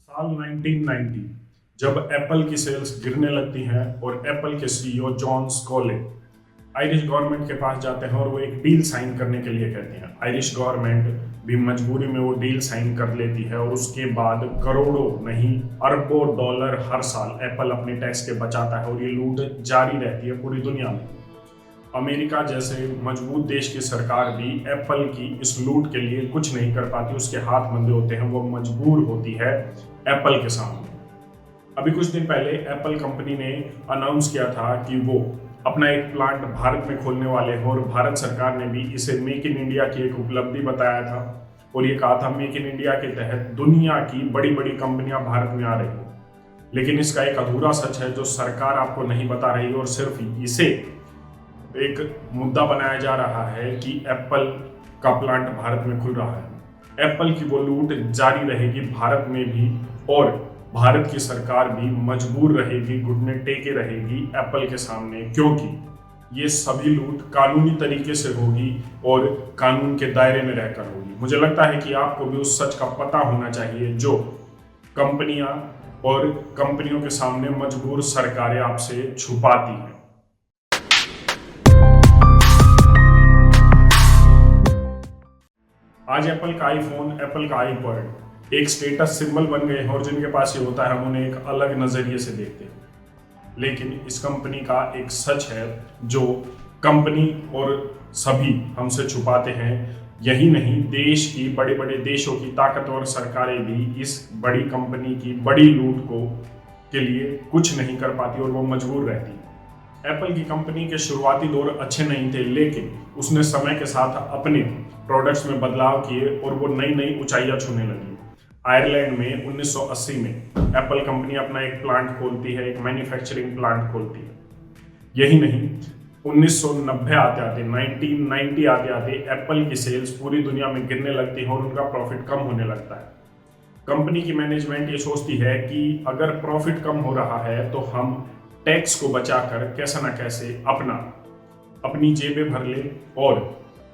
साल 1990 जब एप्पल की सेल्स गिरने लगती हैं और एप्पल के सीईओ जॉन स्कोले आयरिश गवर्नमेंट के पास जाते हैं और वो एक डील साइन करने के लिए कहते हैं। आयरिश गवर्नमेंट भी मजबूरी में वो डील साइन कर लेती है और उसके बाद करोड़ों नहीं अरबों डॉलर हर साल एप्पल अपने टैक्स के बचाता है और ये लूट जारी रहती है पूरी दुनिया में। अमेरिका जैसे मजबूत देश की सरकार भी एप्पल की इस लूट के लिए कुछ नहीं कर पाती, उसके हाथ बंधे होते हैं, वो मजबूर होती है एप्पल के सामने। अभी कुछ दिन पहले एप्पल कंपनी ने अनाउंस किया था कि वो अपना एक प्लांट भारत में खोलने वाले हैं और भारत सरकार ने भी इसे मेक इन इंडिया की एक उपलब्धि बताया था और ये कहा था मेक इन इंडिया के तहत दुनिया की बड़ी बड़ी कंपनियां भारत में आ रही हैं। लेकिन इसका एक अधूरा सच है जो सरकार आपको नहीं बता रही और सिर्फ इसे एक मुद्दा बनाया जा रहा है कि एप्पल का प्लांट भारत में खुल रहा है। एप्पल की वो लूट जारी रहेगी भारत में भी और भारत की सरकार भी मजबूर रहेगी, घुटने टेके रहेगी एप्पल के सामने, क्योंकि ये सभी लूट कानूनी तरीके से होगी और कानून के दायरे में रहकर होगी। मुझे लगता है कि आपको भी उस सच का पता होना चाहिए जो कंपनियां और कंपनियों के सामने मजबूर सरकारें आपसे छुपाती हैं। आज एप्पल का आईफोन, एप्पल का आईपैड एक स्टेटस सिंबल बन गए हैं और जिनके पास ये होता है हम उन्हें एक अलग नजरिए से देखते हैं। लेकिन इस कंपनी का एक सच है जो कंपनी और सभी हमसे छुपाते हैं। यही नहीं, देश की बड़े बड़े देशों की ताकतवर सरकारें भी इस बड़ी कंपनी की बड़ी लूट को के लिए कुछ नहीं कर पाती और वो मजबूर रहती है। एप्पल की कंपनी के शुरुआती दौर अच्छे नहीं थे, लेकिन उसने समय के साथ अपने प्रोडक्ट्स में बदलाव किए और वो नई नई ऊंचाइयां छूने लगी। आयरलैंड में 1980 में एप्पल कंपनी अपना एक प्लांट खोलती है, एक मैन्युफैक्चरिंग प्लांट खोलती है। यही नहीं, 1990 आते आते 1990 आते आते एप्पल की सेल्स पूरी दुनिया में गिरने लगती है और उनका प्रॉफिट कम होने लगता है। कंपनी की मैनेजमेंट ये सोचती है कि अगर प्रॉफिट कम हो रहा है तो हम टैक्स को बचाकर कैसे ना कैसे अपनी जेबें भर ले और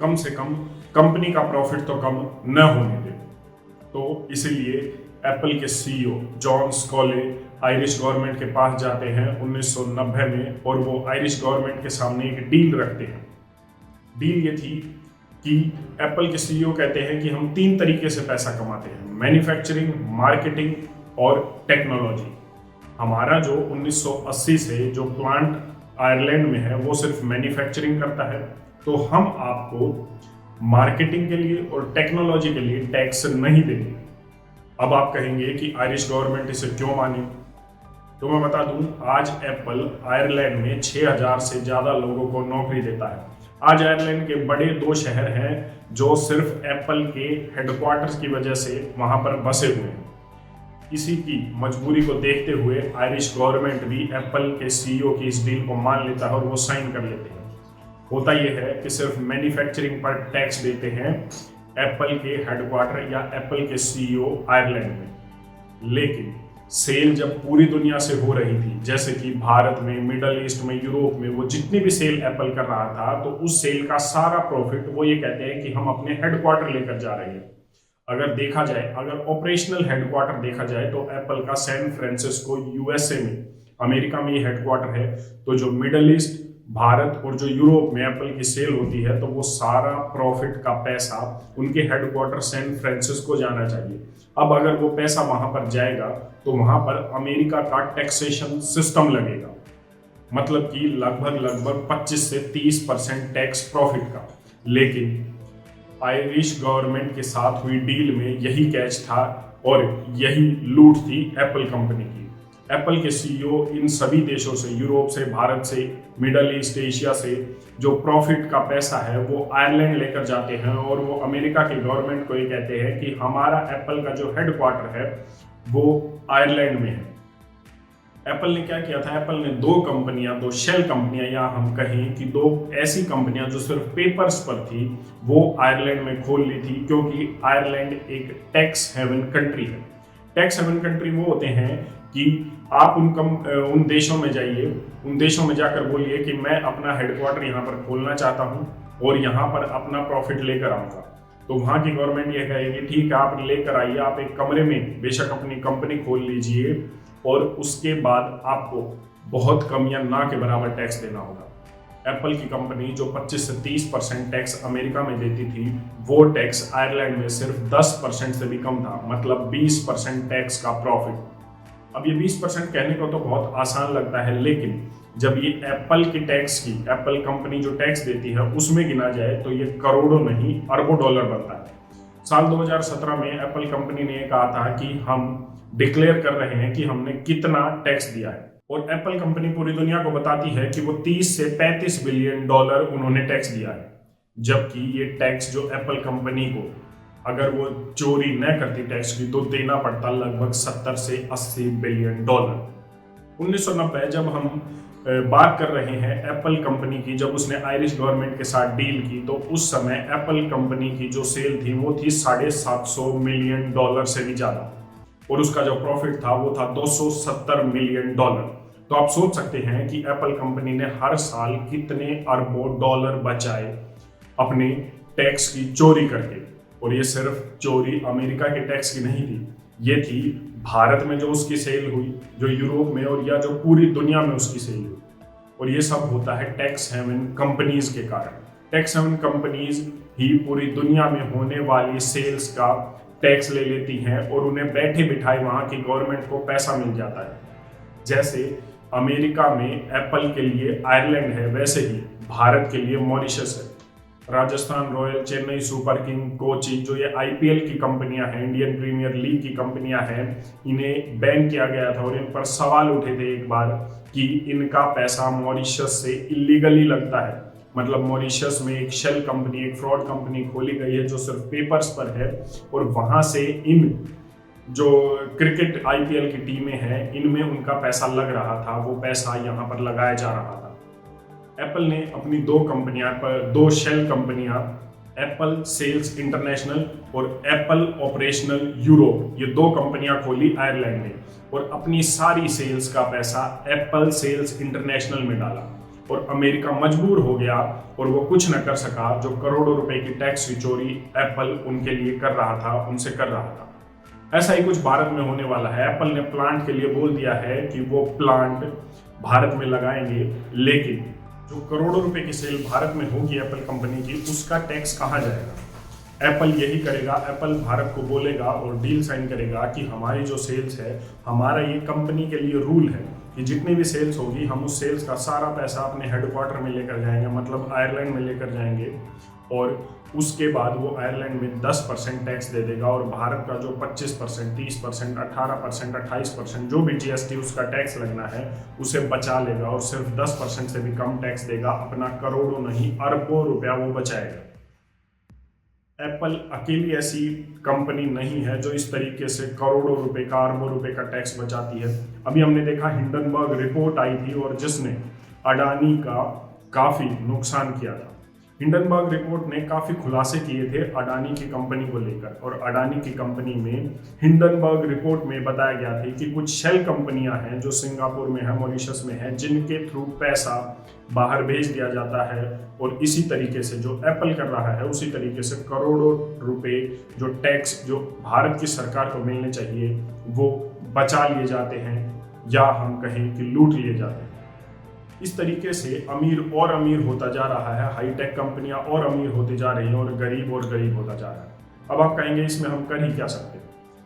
कम से कम कंपनी का प्रॉफिट तो कम न होने दे। तो इसीलिए एप्पल के सीईओ जॉन स्कोले आयरिश गवर्नमेंट के पास जाते हैं 1990 में और वो आयरिश गवर्नमेंट के सामने एक डील रखते हैं। डील ये थी कि एप्पल के सीईओ कहते हैं कि हम 3 तरीके से पैसा कमाते हैं: मैन्युफैक्चरिंग, मार्केटिंग और टेक्नोलॉजी। हमारा जो 1980 से जो प्लांट आयरलैंड में है वो सिर्फ मैन्युफैक्चरिंग करता है, तो हम आपको मार्केटिंग के लिए और टेक्नोलॉजी के लिए टैक्स नहीं देंगे। अब आप कहेंगे कि आयरिश गवर्नमेंट इसे क्यों माने, तो मैं बता दूं, आज एप्पल आयरलैंड में 6000 से ज़्यादा लोगों को नौकरी देता है। आज आयरलैंड के बड़े 2 शहर हैं जो सिर्फ एप्पल के हेडक्वार्टर्स की वजह से वहां पर बसे हुए हैं। इसी की मजबूरी को देखते हुए आयरिश गवर्नमेंट भी एप्पल के सीईओ की इस डील को मान लेता है और वो साइन कर लेते हैं। होता यह है कि सिर्फ मैन्युफैक्चरिंग पर टैक्स देते हैं एप्पल के हेडक्वार्टर या एप्पल के सीईओ आयरलैंड में। लेकिन सेल जब पूरी दुनिया से हो रही थी, जैसे कि भारत में, मिडल ईस्ट में, यूरोप में, वो जितनी भी सेल एप्पल कर रहा था, तो उस सेल का सारा प्रॉफिट वो ये कहते हैं कि हम अपने हेडक्वार्टर लेकर जा रहे हैं। अगर देखा जाए, अगर ऑपरेशनल हेडक्वार्टर देखा जाए तो एप्पल का सैन फ्रांसिस्को यूएसए में, अमेरिका में ये हेडक्वार्टर है। तो जो मिडल ईस्ट, भारत और जो यूरोप में एप्पल की सेल होती है तो वो सारा प्रॉफिट का पैसा उनके हेडक्वार्टर सैन फ्रांसिस्को जाना चाहिए। अब अगर वो पैसा वहां पर जाएगा तो वहां पर अमेरिका का टैक्सेशन सिस्टम लगेगा, मतलब कि लगभग 25 से 30% टैक्स प्रॉफिट का। लेकिन आयरिश गवर्नमेंट के साथ हुई डील में यही कैच था और यही लूट थी एप्पल कंपनी की। एप्पल के सीईओ इन सभी देशों से, यूरोप से, भारत से, मिडल ईस्ट, एशिया से जो प्रॉफिट का पैसा है वो आयरलैंड लेकर जाते हैं और वो अमेरिका की गवर्नमेंट को ये कहते हैं कि हमारा एप्पल का जो हेडक्वार्टर है वो आयरलैंड में है। एप्पल ने क्या किया था, एप्पल ने 2 कंपनियां, 2 शेल कंपनियां, या हम कहें कि 2 ऐसी कंपनियां जो सिर्फ पेपर्स पर थी, वो आयरलैंड में खोल ली थी, क्योंकि आयरलैंड एक टैक्स हेवन कंट्री है। टैक्स हेवन कंट्री वो होते हैं कि आप उन देशों में जाइए, उन देशों में जाकर बोलिए कि मैं अपना हेडक्वार्टर यहाँ पर खोलना चाहता हूँ और यहाँ पर अपना प्रॉफिट लेकर आऊँगा। तो वहां की गवर्नमेंट ये कहेगी ठीक है, आप लेकर आइए, आप एक कमरे में बेशक अपनी कंपनी खोल लीजिए और उसके बाद आपको बहुत कम या ना के बराबर टैक्स देना होगा। एप्पल की कंपनी जो 25 से 30% टैक्स अमेरिका में देती थी, वो टैक्स आयरलैंड में सिर्फ 10% से भी कम था, मतलब 20% टैक्स का प्रॉफिट। अब ये 20% कहने को तो बहुत आसान लगता है, लेकिन जब ये एप्पल की टैक्स की, एप्पल कंपनी जो टैक्स देती है उसमें गिना जाए तो ये करोड़ों नहीं अरबों डॉलर बनता है। साल 2017 में एप्पल कंपनी ने कहा था कि हम डिक्लेयर कर रहे हैं कि हमने कितना टैक्स दिया है, और एप्पल कंपनी पूरी दुनिया को बताती है कि वो 30 से 35 बिलियन डॉलर उन्होंने टैक्स दिया है, जबकि ये टैक्स जो एप्पल कंपनी को अगर वो चोरी न करती टैक्स की तो देना पड़ता लगभग 70 से 80 बिलियन डॉलर। 1990 जब हम बात कर रहे हैं एप्पल कंपनी की, जब उसने आयरिश गवर्नमेंट के साथ डील की, तो उस समय एप्पल कंपनी की जो सेल थी वो थी 750 मिलियन डॉलर से भी ज्यादा, और उसका जो प्रॉफिट था वो था 270 मिलियन डॉलर। तो आप सोच सकते हैं कि एप्पल कंपनी ने हर साल कितने अरबों डॉलर बचाए अपने टैक्स की चोरी करके। और ये सिर्फ चोरी अमेरिका के टैक्स की नहीं थी, ये थी भारत में जो उसकी सेल हुई, जो यूरोप में, और या जो पूरी दुनिया में उसकी सेल हुई। और ये सब होता है टैक्स हेवन कंपनीज के कारण। टैक्स हेवन कंपनीज ही पूरी दुनिया में होने वाली सेल्स का टैक्स ले लेती हैं और उन्हें बैठे बिठाए वहां की गवर्नमेंट को पैसा मिल जाता है। जैसे अमेरिका में एप्पल के लिए आयरलैंड है, वैसे ही भारत के लिए मॉरिशस है। Rajasthan royal, Chennai super king, Kochi, जो ये आईपीएल की कंपनियां हैं, इंडियन प्रीमियर लीग की कंपनियां हैं, इन्हें बैन किया गया था और इन पर सवाल उठे थे एक बार कि इनका पैसा मॉरिशस से इलीगली लगता है। मतलब मॉरिशस में एक शेल कंपनी, एक फ्रॉड कंपनी खोली गई है जो सिर्फ पेपर्स पर है, और वहां से इन जो क्रिकेट आईपीएल की टीमें हैं, इनमें उनका पैसा लग रहा था, वो पैसा यहाँ पर लगाया जा रहा था। एप्पल ने अपनी दो शेल कंपनियां, एप्पल सेल्स इंटरनेशनल और एप्पल ऑपरेशनल यूरोप, ये दो कंपनियां खोली आयरलैंड में, और अपनी सारी सेल्स का पैसा एप्पल सेल्स इंटरनेशनल में डाला। और अमेरिका मजबूर हो गया और वो कुछ न कर सका। जो करोड़ों रुपए की टैक्स की चोरी एप्पल उनके लिए कर रहा था, उनसे कर रहा था। ऐसा ही कुछ भारत में होने वाला है। एप्पल ने प्लांट के लिए बोल दिया है कि वो प्लांट भारत में लगाएंगे, लेकिन जो करोड़ों रुपए की सेल भारत में होगी एप्पल कंपनी की, उसका टैक्स कहाँ जाएगा? एप्पल यही करेगा। एप्पल भारत को बोलेगा और डील साइन करेगा कि हमारी जो सेल्स है, हमारा ये कंपनी के लिए रूल है कि जितनी भी सेल्स होगी हम उस सेल्स का सारा पैसा अपने हेडक्वार्टर में लेकर जाएंगे, मतलब आयरलैंड में लेकर जाएंगे, और उसके बाद वो आयरलैंड में 10% टैक्स दे देगा, और भारत का जो 25%, 30%, 18%, 28% जो भी जीएसटी उसका टैक्स लगना है उसे बचा लेगा, और सिर्फ 10% से भी कम टैक्स देगा। अपना करोड़ों नहीं अरबों रुपया वो बचाएगा। एप्पल अकेली ऐसी कंपनी नहीं है जो इस तरीके से करोड़ों रुपए का, अरबों रुपए का टैक्स बचाती है। अभी हमने देखा हिंडनबर्ग रिपोर्ट आई थी और जिसने अडानी का काफी नुकसान किया था। हिंडनबर्ग रिपोर्ट ने काफी खुलासे किए थे अडानी की कंपनी को लेकर, और अडानी की कंपनी में हिंडनबर्ग रिपोर्ट में बताया गया था कि कुछ शेल कंपनियां हैं जो सिंगापुर में है, मॉरिशस में है, जिनके थ्रू पैसा बाहर भेज दिया जाता है, और इसी तरीके से जो एप्पल कर रहा है उसी तरीके से करोड़ों रुपए जो टैक्स जो भारत की सरकार को मिलने चाहिए वो बचा लिए जाते हैं, या हम कहें कि लूट लिए जाते हैं। इस तरीके से अमीर और अमीर होता जा रहा है, हाईटेक कंपनियां और अमीर होती जा रही हैं, और गरीब होता जा रहा है। अब आप कहेंगे इसमें हम कर ही क्या सकते हैं?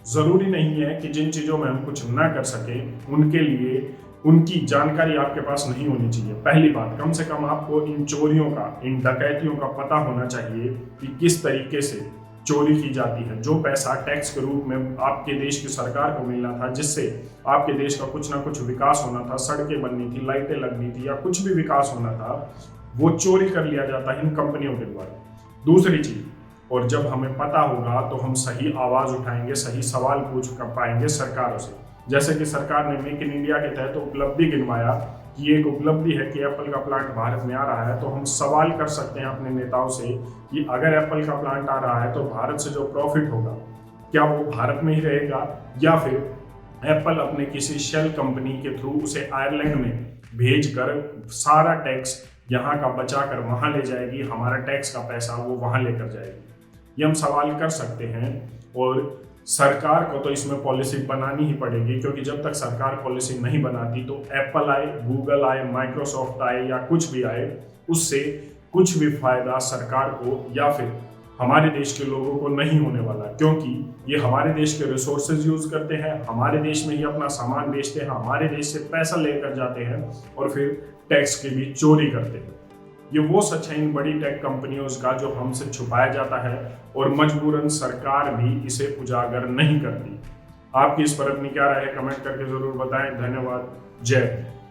जरूरी नहीं है कि जिन चीजों में हम कुछ ना कर सके उनके लिए उनकी जानकारी आपके पास नहीं होनी चाहिए। पहली बात, कम से कम आपको इन चोरियों का, इन डकैतियों का पता होना चाहिए कि किस तरीके से चोरी की जाती है। जो पैसा टैक्स के रूप में आपके देश की सरकार को मिलना था, जिससे आपके देश का कुछ ना कुछ विकास होना था, सड़कें बननी थी, लाइटें लगनी थी, या कुछ भी विकास होना था, वो चोरी कर लिया जाता है इन कंपनियों के द्वारा। दूसरी चीज, और जब हमें पता होगा तो हम सही आवाज उठाएंगे, सही सवाल पूछ कर पाएंगे सरकारों से। जैसे कि सरकार ने मेक इन इंडिया के तहत उपलब्धि गिनवाया कि एक उपलब्धि है कि एप्पल का प्लांट भारत में आ रहा है, तो हम सवाल कर सकते हैं अपने नेताओं से कि अगर एप्पल का प्लांट आ रहा है तो भारत से जो प्रॉफिट होगा क्या वो भारत में ही रहेगा, या फिर एप्पल अपने किसी शेल कंपनी के थ्रू उसे आयरलैंड में भेजकर सारा टैक्स यहाँ का बचा कर वहाँ ले जाएगी, हमारा टैक्स का पैसा वो वहाँ लेकर जाएगी। ये हम सवाल कर सकते हैं। और सरकार को तो इसमें पॉलिसी बनानी ही पड़ेगी, क्योंकि जब तक सरकार पॉलिसी नहीं बनाती तो एप्पल आए, गूगल आए, माइक्रोसॉफ्ट आए या कुछ भी आए, उससे कुछ भी फायदा सरकार को या फिर हमारे देश के लोगों को नहीं होने वाला, क्योंकि ये हमारे देश के रिसोर्सेज यूज करते हैं, हमारे देश में ही अपना सामान बेचते हैं, हमारे देश से पैसा लेकर जाते हैं और फिर टैक्स की भी चोरी करते हैं। ये वो सच है इन बड़ी टेक कंपनियों का जो हमसे छुपाया जाता है और मजबूरन सरकार भी इसे उजागर नहीं करती। आपकी इस पर अपनी क्या राय है, कमेंट करके जरूर बताएं। धन्यवाद। जय हिंद।